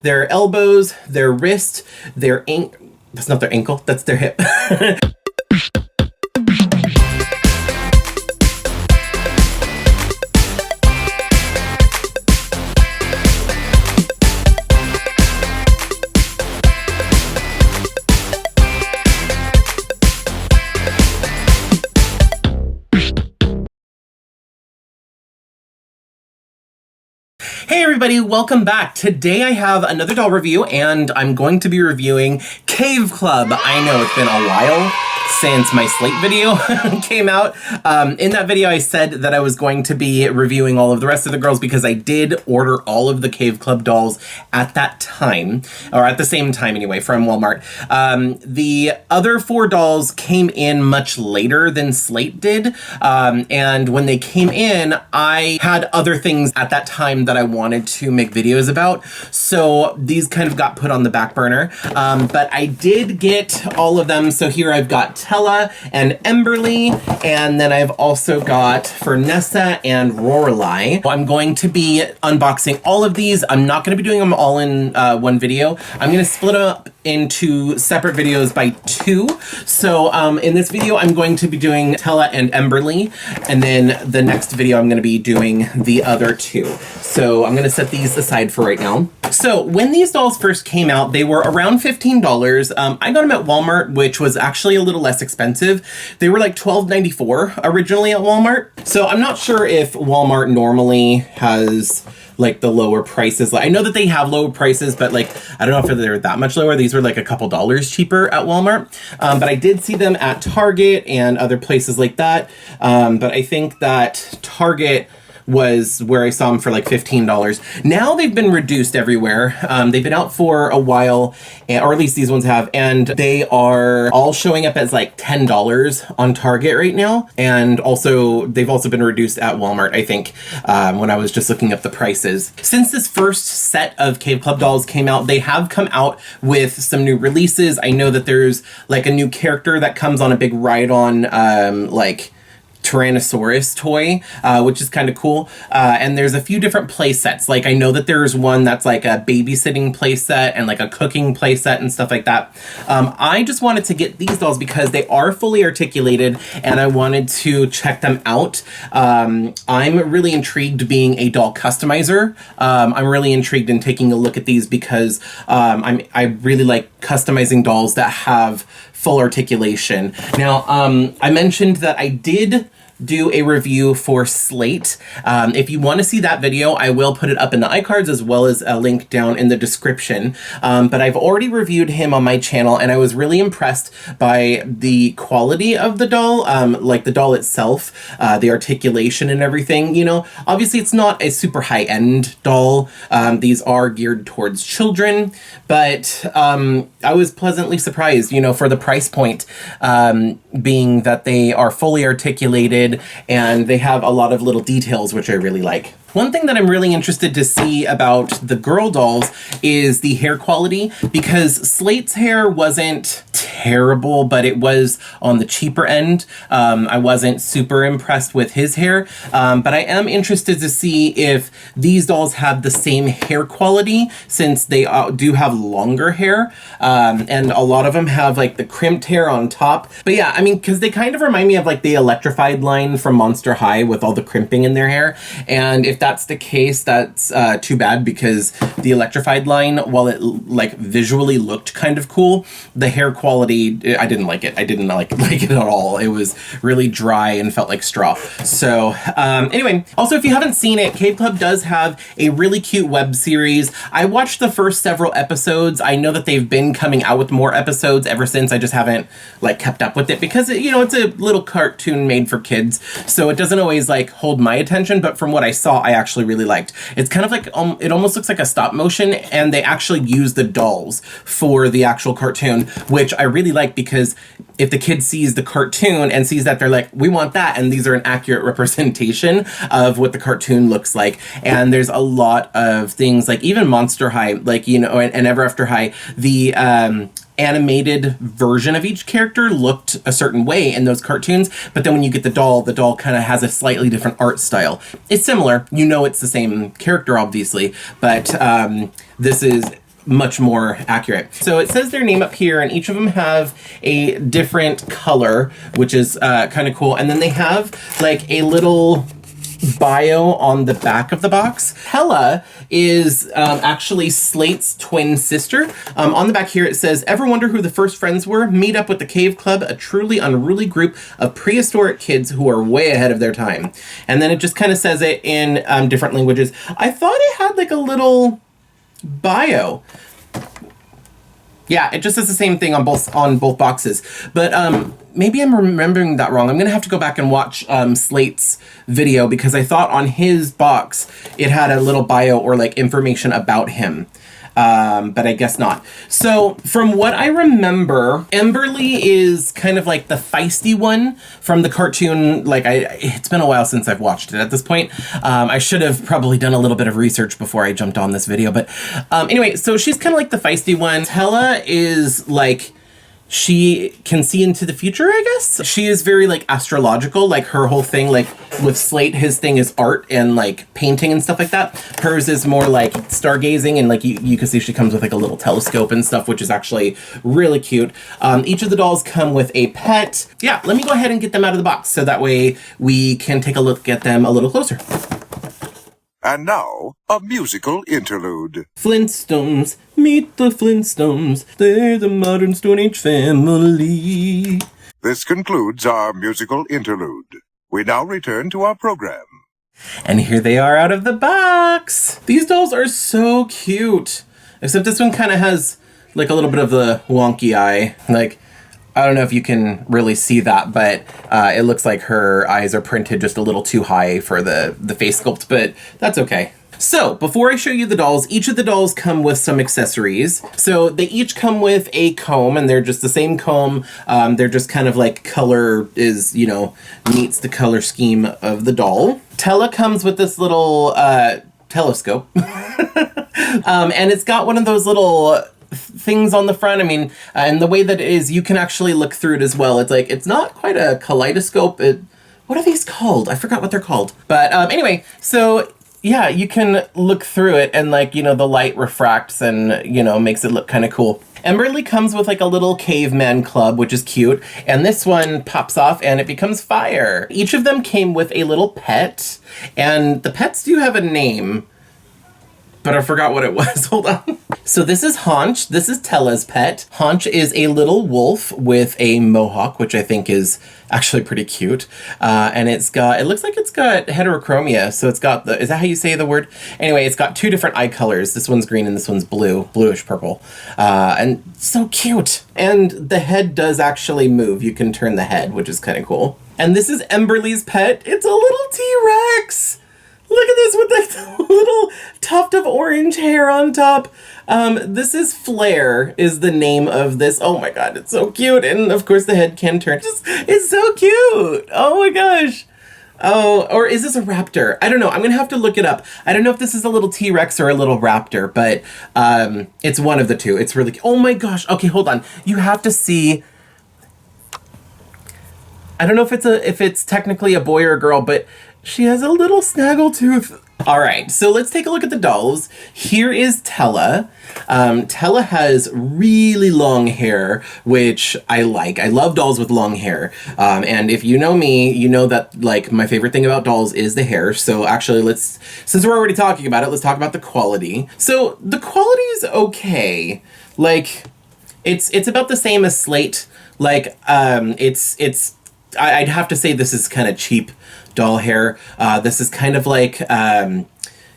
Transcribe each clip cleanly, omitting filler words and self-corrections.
Their elbows, their wrist, their that's not their ankle, that's their hip. Hey everybody, welcome back. Today I have another doll review and I'm going to be reviewing Cave Club. I know it's been a while since my Slate video came out. In that video I said that I was going to be reviewing all of the rest of the girls because I did order all of the Cave Club dolls at that time, or at the same time anyway, from Walmart. The other 4 dolls came in much later than Slate did, and when they came in, I had other things at that time that I wanted to make videos about, so these kind of got put on the back burner, but I did get all of them. So here I've got Tella and Emberly, and then I've also got Fernessa and Rorelei. I'm going to be unboxing all of these. I'm not going to be doing them all in one video. I'm going to split them up into separate videos by 2. So in this video, I'm going to be doing Tella and Emberly, and then the next video, I'm going to be doing the other 2. So I'm going to set these aside for right now. So when these dolls first came out, they were around $15. I got them at Walmart, which was actually a little less expensive. They were like $12.94 originally at Walmart. So I'm not sure if Walmart normally has like the lower prices. I know that they have lower prices, but like, I don't know if they're that much lower. These were like a couple dollars cheaper at Walmart. But I did see them at Target and other places like that. But I think that Target was where I saw them for like $15. Now they've been reduced everywhere. They've been out for a while, or at least these ones have, and they are all showing up as like $10 on Target right now. And also, they've also been reduced at Walmart, I think, when I was just looking up the prices. Since this first set of Cave Club dolls came out, they have come out with some new releases. I know that there's like a new character that comes on a big ride-on, like Tyrannosaurus toy, which is kind of cool. And there's a few different play sets. Like I know that there's one that's like a babysitting play set and like a cooking play set and stuff like that. I just wanted to get these dolls because they are fully articulated and I wanted to check them out. I'm really intrigued being a doll customizer. I'm really intrigued in taking a look at these because I really like customizing dolls that have full articulation. Now, I mentioned that I did do a review for Slate. If you want to see that video, I will put it up in the iCards as well as a link down in the description. But I've already reviewed him on my channel and I was really impressed by the quality of the doll, like the doll itself, the articulation and everything. You know, obviously it's not a super high-end doll. These are geared towards children, but I was pleasantly surprised, you know, for the price point, being that they are fully articulated and they have a lot of little details, which I really like. One thing that I'm really interested to see about the girl dolls is the hair quality, because Slate's hair wasn't terrible, but it was on the cheaper end. I wasn't super impressed with his hair, but I am interested to see if these dolls have the same hair quality, since they do have longer hair, and a lot of them have like the crimped hair on top. But yeah, I mean, because they kind of remind me of like the Electrified line from Monster High with all the crimping in their hair, and if that's the case, that's too bad, because the Electrified line, while it like visually looked kind of cool, the hair quality, I didn't like it. I didn't like it at all. It was really dry and felt like straw. So anyway, also if you haven't seen it, Cave Club does have a really cute web series. I watched the first several episodes. I know that they've been coming out with more episodes ever since. I just haven't like kept up with it because you know, it's a little cartoon made for kids, so it doesn't always like hold my attention, but from what I saw, I actually really liked. It's kind of like, it almost looks like a stop motion, and they actually use the dolls for the actual cartoon, which I really like, because if the kid sees the cartoon and sees that, they're like, we want that, and these are an accurate representation of what the cartoon looks like. And there's a lot of things, like even Monster High, like, you know, and Ever After High, the animated version of each character looked a certain way in those cartoons, but then when you get the doll kind of has a slightly different art style. It's similar, you know, it's the same character obviously, but this is much more accurate. So it says their name up here, and each of them have a different color, which is kind of cool. And then they have like a little bio on the back of the box. Tella is actually Slate's twin sister. On the back here it says, ever wonder who the first friends were? Meet up with the Cave Club, a truly unruly group of prehistoric kids who are way ahead of their time. And then it just kind of says it in different languages. I thought it had like a little bio. Yeah, it just says the same thing on both boxes. But maybe I'm remembering that wrong. I'm gonna have to go back and watch Slate's video, because I thought on his box it had a little bio or like information about him. But I guess not. So from what I remember, Emberly is kind of like the feisty one from the cartoon. Like it's been a while since I've watched it at this point. I should have probably done a little bit of research before I jumped on this video. But anyway, so she's kind of like the feisty one. Tella is like, she can see into the future, I guess. She is very like astrological, like her whole thing, like with Slate, his thing is art and like painting and stuff like that. Hers is more like stargazing, and like you can see she comes with like a little telescope and stuff, which is actually really cute. Each of the dolls come with a pet. Yeah, let me go ahead and get them out of the box so that way we can take a look at them a little closer. And now, a musical interlude. Flintstones, meet the Flintstones. They're the modern Stone Age family. This concludes our musical interlude. We now return to our program. And here they are out of the box. These dolls are so cute. Except this one kind of has like a little bit of the wonky eye. Like, I don't know if you can really see that, but it looks like her eyes are printed just a little too high for the face sculpt, but that's okay. So before I show you the dolls, each of the dolls come with some accessories. So they each come with a comb, and they're just the same comb. They're just kind of like color is, you know, meets the color scheme of the doll. Tella comes with this little telescope. And it's got one of those little things on the front. I mean, and the way that it is, you can actually look through it as well. It's like, it's not quite a kaleidoscope. What are these called? I forgot what they're called. But anyway, so yeah, you can look through it, and like, you know, the light refracts and, you know, makes it look kind of cool. Emberly comes with like a little caveman club, which is cute. And this one pops off and it becomes fire. Each of them came with a little pet, and the pets do have a name, but I forgot what it was. Hold on. So this is Haunch. This is Tella's pet. Haunch is a little wolf with a mohawk, which I think is actually pretty cute. And it looks like it's got heterochromia. So it's got is that how you say the word? Anyway, it's got two different eye colors. This one's green and this one's blue, bluish purple. And so cute. And the head does actually move. You can turn the head, which is kind of cool. And this is Emberly's pet. It's a little T-Rex. Look at this with like the little tuft of orange hair on top. This is Flair is the name of this. Oh my God, it's so cute. And of course the head can turn. It's so cute. Oh my gosh. Oh, or is this a raptor? I don't know. I'm going to have to look it up. I don't know if this is a little T-Rex or a little raptor, but it's one of the two. It's really, oh my gosh. Okay, hold on. You have to see. I don't know if it's technically a boy or a girl, but she has a little snaggletooth. All right, so let's take a look at the dolls. Here is Tella. Tella has really long hair, which I like. I love dolls with long hair. And if you know me, you know that like my favorite thing about dolls is the hair. So actually since we're already talking about it, let's talk about the quality. So the quality is okay. Like it's about the same as Slate. Like I'd have to say this is kind of cheap doll hair. This is kind of like,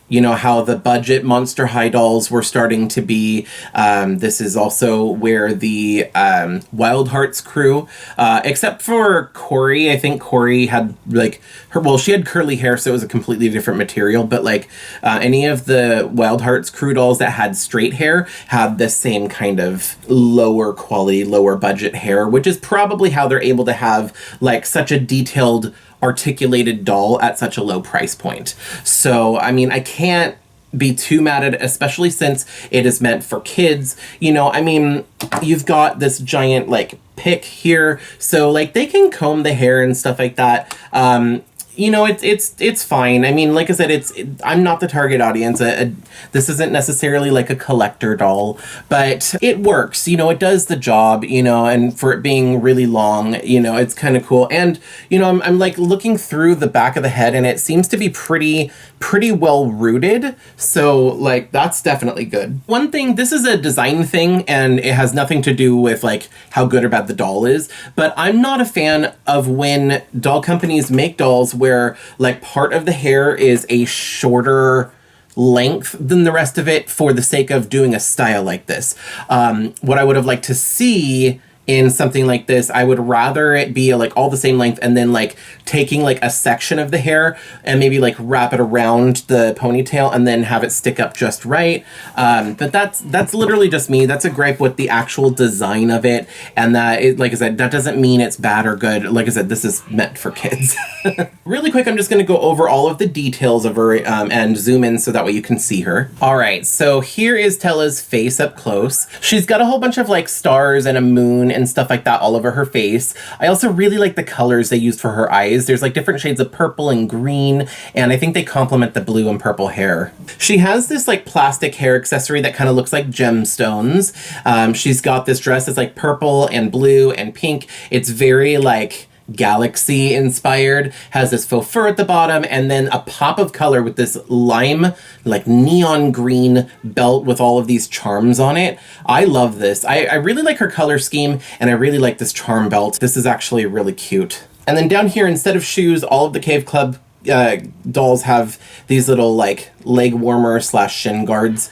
you know, how the budget Monster High dolls were starting to be. This is also where the Wild Hearts crew, except for Corey. I think Corey had like she had curly hair, so it was a completely different material. But like any of the Wild Hearts crew dolls that had straight hair had the same kind of lower quality, lower budget hair, which is probably how they're able to have like such a detailed articulated doll at such a low price point. So, I mean, I can't be too mad at it, especially since it is meant for kids. You know, I mean, you've got this giant like pick here, so like they can comb the hair and stuff like that. you know, it's fine. I mean, like I said, I'm not the target audience. This isn't necessarily like a collector doll, but it works. You know, it does the job. You know, and for it being really long, you know, it's kind of cool. And you know, I'm like looking through the back of the head, and it seems to be pretty well rooted. So like that's definitely good. One thing, this is a design thing, and it has nothing to do with like how good or bad the doll is. But I'm not a fan of when doll companies make dolls where like part of the hair is a shorter length than the rest of it for the sake of doing a style like this. What I would have liked to see in something like this, I would rather it be like all the same length and then like taking like a section of the hair and maybe like wrap it around the ponytail and then have it stick up just right. But that's literally just me. That's a gripe with the actual design of it. And that, like I said, that doesn't mean it's bad or good. Like I said, this is meant for kids. Really quick, I'm just going to go over all of the details of her and zoom in so that way you can see her. All right, so here is Tella's face up close. She's got a whole bunch of like stars and a moon and stuff like that all over her face. I also really like the colors they used for her eyes. There's like different shades of purple and green, and I think they complement the blue and purple hair. She has this like plastic hair accessory that kind of looks like gemstones. She's got this dress that's like purple and blue and pink. It's very like galaxy inspired, has this faux fur at the bottom, and then a pop of color with this lime, like neon green belt with all of these charms on it. I love this. I really like her color scheme, and I really like this charm belt. This is actually really cute. And then down here, instead of shoes, all of the Cave Club dolls have these little like leg warmer / shin guards,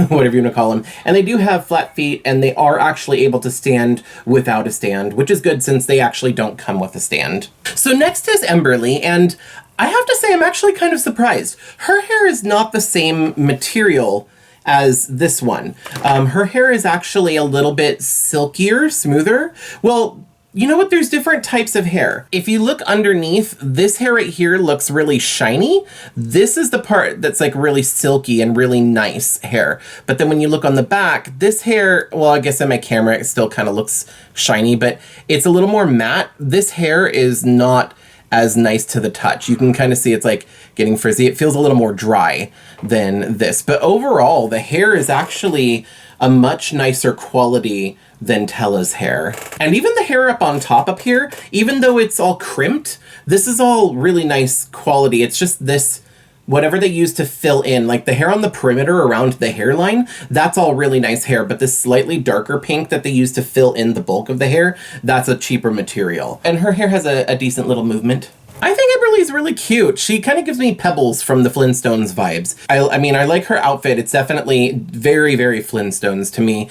whatever you want to call them. And they do have flat feet, and they are actually able to stand without a stand, which is good since they actually don't come with a stand. So next is Emberly, and I have to say I'm actually kind of surprised. Her hair is not the same material as this one. Her hair is actually a little bit silkier, smoother. Well, you know what? There's different types of hair. If you look underneath, this hair right here looks really shiny. This is the part that's like really silky and really nice hair. But then when you look on the back, this hair, well, I guess in my camera, it still kind of looks shiny, but it's a little more matte. This hair is not as nice to the touch. You can kind of see it's like getting frizzy. It feels a little more dry than this. But overall, the hair is actually a much nicer quality than Tella's hair. And even the hair up on top up here, even though it's all crimped, this is all really nice quality. It's just this, whatever they use to fill in, like the hair on the perimeter around the hairline, that's all really nice hair. But this slightly darker pink that they use to fill in the bulk of the hair, that's a cheaper material. And her hair has a decent little movement. I think Emberly's really cute. She kind of gives me Pebbles from the Flintstones vibes. I mean, I like her outfit. It's definitely very, very Flintstones to me.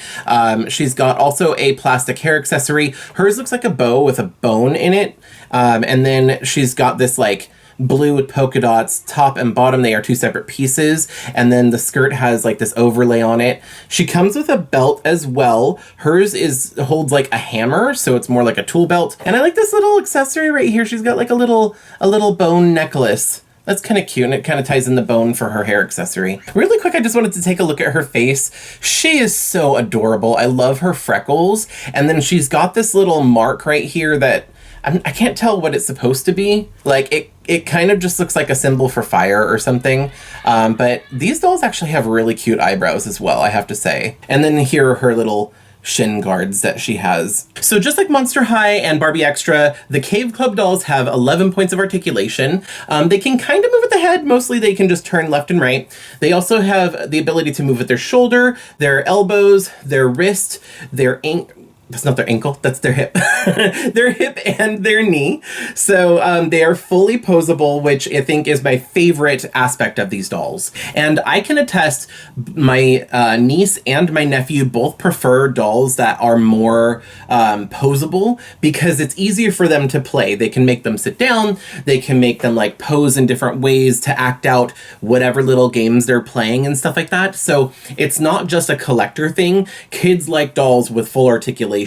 She's got also a plastic hair accessory. Hers looks like a bow with a bone in it. And then she's got this like blue with polka dots, top and bottom. They are two separate pieces. And then the skirt has like this overlay on it. She comes with a belt as well. Hers holds like a hammer, so it's more like a tool belt. And I like this little accessory right here. She's got like a little bone necklace. That's kind of cute, and it kind of ties in the bone for her hair accessory. Really quick, I just wanted to take a look at her face. She is so adorable. I love her freckles. And then she's got this little mark right here that I can't tell what it's supposed to be. Like, it kind of just looks like a symbol for fire or something. But these dolls actually have really cute eyebrows as well, I have to say. And then here are her little shin guards that she has. So just like Monster High and Barbie Extra, the Cave Club dolls have 11 points of articulation. They can kind of move with the head. Mostly they can just turn left and right. They also have the ability to move with their shoulder, their elbows, their wrist, their that's not their ankle, that's their hip. Their hip and their knee. So they are fully posable, which I think is my favorite aspect of these dolls. And I can attest, my niece and my nephew both prefer dolls that are more posable because it's easier for them to play. They can make them sit down, they can make them like pose in different ways to act out whatever little games they're playing and stuff like that. So it's not just a collector thing. Kids like dolls with full articulation.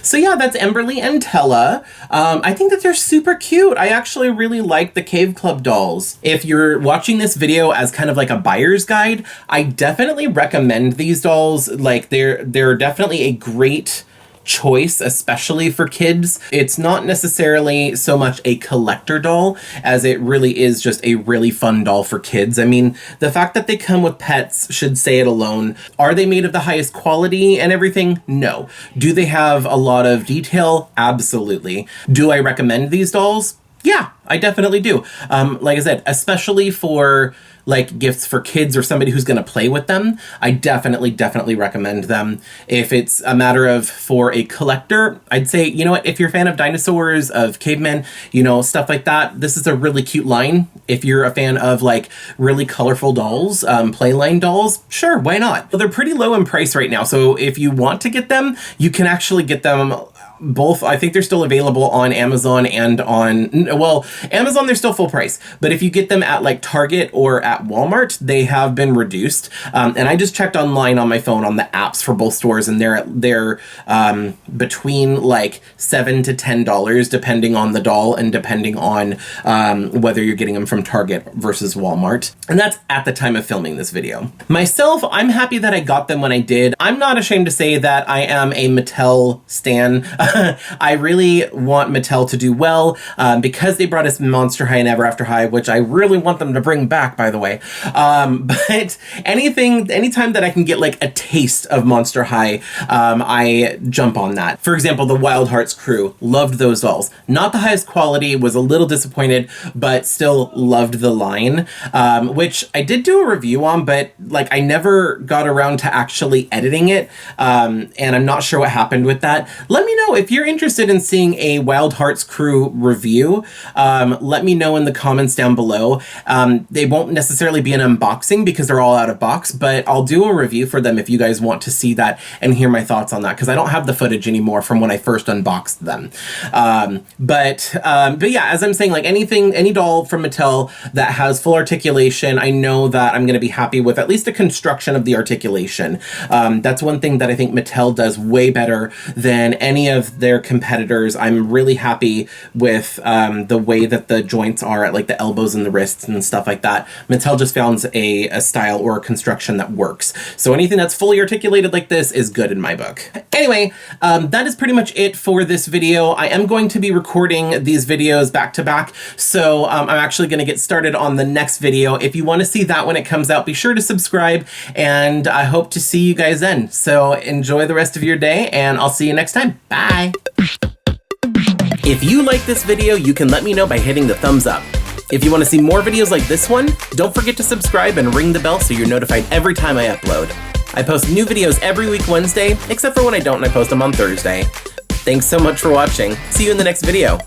So yeah, that's Emberly and Tella. I think that they're super cute. I actually really like the Cave Club dolls. If you're watching this video as kind of like a buyer's guide, I definitely recommend these dolls. Like they're definitely a great choice, especially for kids. It's not necessarily so much a collector doll as it really is just a really fun doll for kids. I mean, the fact that they come with pets should say it alone. Are they made of the highest quality and everything? No. Do they have a lot of detail? Absolutely. Do I recommend these dolls? Yeah, I definitely do. Like I said, especially for like gifts for kids or somebody who's going to play with them, I definitely recommend them. If it's a matter of for a collector, I'd say, you know what, if you're a fan of dinosaurs, of cavemen, you know, stuff like that, this is a really cute line. If you're a fan of like really colorful dolls, playline dolls, sure, why not? Well, they're pretty low in price right now. So if you want to get them, you can actually get them both. I think they're still available on Amazon and on, well, Amazon, they're still full price, but if you get them at like Target or at Walmart, they have been reduced. And I just checked online on my phone on the apps for both stores, and they're between like $7 to $10 depending on the doll and depending on whether you're getting them from Target versus Walmart. And that's at the time of filming this video. Myself, I'm happy that I got them when I did. I'm not ashamed to say that I am a Mattel stan. I really want Mattel to do well because they brought us Monster High and Ever After High, which I really want them to bring back, by the way. But anytime that I can get like a taste of Monster High, I jump on that. For example, the Wild Hearts crew, loved those dolls. Not the highest quality, was a little disappointed, but still loved the line, which I did do a review on, but like I never got around to actually editing it, and I'm not sure what happened with that. Let me know if you're interested in seeing a Wild Hearts crew review. Let me know in the comments down below. They won't necessarily be an unboxing because they're all out of box, but I'll do a review for them if you guys want to see that and hear my thoughts on that, because I don't have the footage anymore from when I first unboxed them. But yeah, as I'm saying, like any doll from Mattel that has full articulation, I know that I'm going to be happy with at least the construction of the articulation. That's one thing that I think Mattel does way better than any of their competitors. I'm really happy with the way that the joints are at like the elbows and the wrists and stuff like that. Mattel just found a style or a construction that works. So anything that's fully articulated like this is good in my book. Anyway, that is pretty much it for this video. I am going to be recording these videos back to back, so I'm actually going to get started on the next video. If you want to see that when it comes out, be sure to subscribe, and I hope to see you guys then. So enjoy the rest of your day, and I'll see you next time. Bye! If you like this video, you can let me know by hitting the thumbs up. If you want to see more videos like this one, don't forget to subscribe and ring the bell so you're notified every time I upload. I post new videos every week Wednesday, except for when I don't and I post them on Thursday. Thanks so much for watching. See you in the next video.